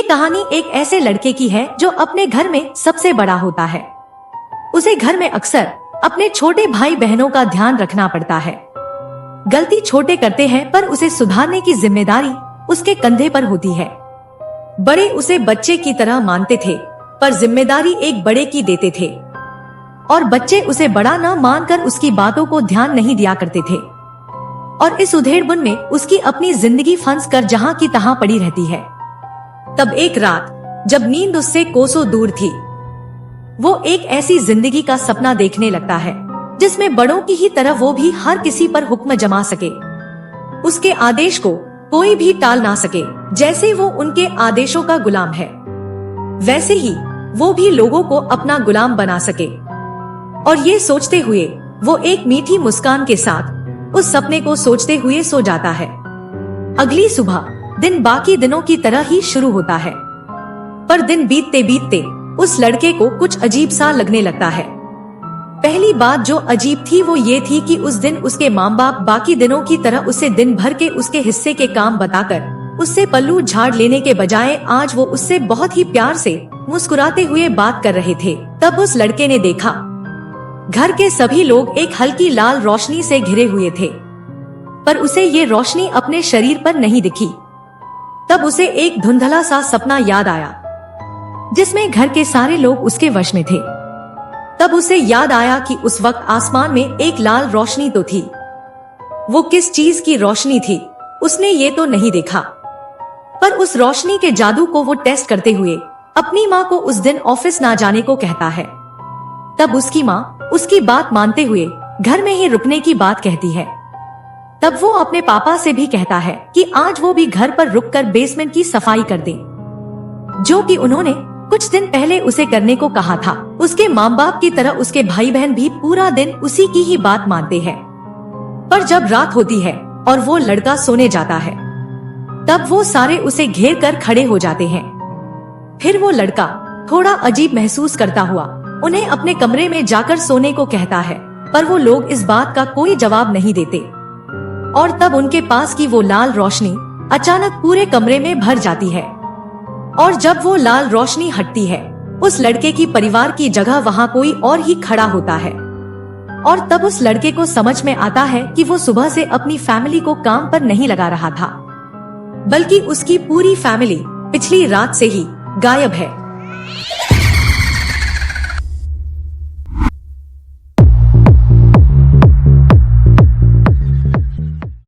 कहानी एक ऐसे लड़के की है जो अपने घर में सबसे बड़ा होता है। उसे घर में अक्सर अपने छोटे भाई बहनों का ध्यान रखना पड़ता है। गलती छोटे करते हैं पर उसे सुधारने की जिम्मेदारी उसके कंधे पर होती है। बड़े उसे बच्चे की तरह मानते थे पर जिम्मेदारी एक बड़े की देते थे और बच्चे उसे बड़ा न मानकर उसकी बातों को ध्यान नहीं दिया करते थे और इस उधेड़बुन में उसकी अपनी जिंदगी फंस कर जहाँ की तहाँ पड़ी रहती है। तब एक रात जब नींद उससे कोसों दूर थी, वो एक ऐसी जिंदगी का सपना देखने लगता है जिसमें बड़ों की ही तरह वो भी हर किसी पर हुक्म जमा सके, उसके आदेश को कोई भी टाल ना सके। जैसे वो उनके आदेशों का गुलाम है वैसे ही वो भी लोगों को अपना गुलाम बना सके। और ये सोचते हुए वो एक मीठी मुस्कान के साथ उस सपने को सोचते हुए सो जाता है। अगली सुबह दिन बाकी दिनों की तरह ही शुरू होता है, पर दिन बीतते बीतते उस लड़के को कुछ अजीब सा लगने लगता है। पहली बात जो अजीब थी वो ये थी कि उस दिन उसके माँ बाप बाकी दिनों की तरह उसे दिन भर के उसके हिस्से के काम बताकर उससे पल्लू झाड़ लेने के बजाय आज वो उससे बहुत ही प्यार से मुस्कुराते हुए बात कर रहे थे। तब उस लड़के ने देखा घर के सभी लोग एक हल्की लाल रोशनी से घिरे हुए थे, पर उसे ये रोशनी अपने शरीर पर नहीं दिखी। तब उसे एक धुंधला सा सपना याद आया जिसमें घर के सारे लोग उसके वश में थे। तब उसे याद आया कि उस वक्त आसमान में एक लाल रोशनी तो थी। वो किस चीज की रोशनी थी उसने ये तो नहीं देखा, पर उस रोशनी के जादू को वो टेस्ट करते हुए अपनी माँ को उस दिन ऑफिस ना जाने को कहता है। तब उसकी माँ उसकी बात मानते हुए घर में ही रुकने की बात कहती है। तब वो अपने पापा से भी कहता है कि आज वो भी घर पर रुककर बेसमेंट की सफाई कर दे, जो कि उन्होंने कुछ दिन पहले उसे करने को कहा था। उसके माँ बाप की तरह उसके भाई बहन भी पूरा दिन उसी की ही बात मानते हैं। पर जब रात होती है और वो लड़का सोने जाता है तब वो सारे उसे घेर कर खड़े हो जाते हैं। फिर वो लड़का थोड़ा अजीब महसूस करता हुआ उन्हें अपने कमरे में जाकर सोने को कहता है, पर वो लोग इस बात का कोई जवाब नहीं देते। और तब उनके पास की वो लाल रोशनी अचानक पूरे कमरे में भर जाती है और जब वो लाल रोशनी हटती है उस लड़के की परिवार की जगह वहाँ कोई और ही खड़ा होता है। और तब उस लड़के को समझ में आता है कि वो सुबह से अपनी फैमिली को काम पर नहीं लगा रहा था, बल्कि उसकी पूरी फैमिली पिछली रात से ही गायब है।